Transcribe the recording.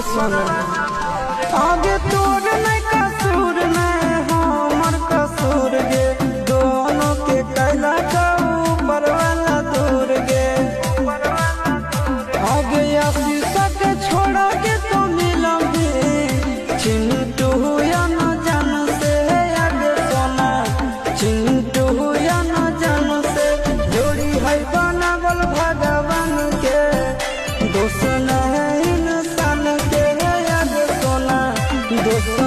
सोना आगे तोर नहीं कसूर नहीं हमर कसूर गे दोनों के कैला का ऊपर वाला दूर गे आगे आशीषा के छोड़ा के तो मिलम भी चिंटू या न जान से आगे सोना चिंटू या न जान से जोड़ी है बनावल भगवान के दोस्त नहीं इंसान के आगे सोना दोस्त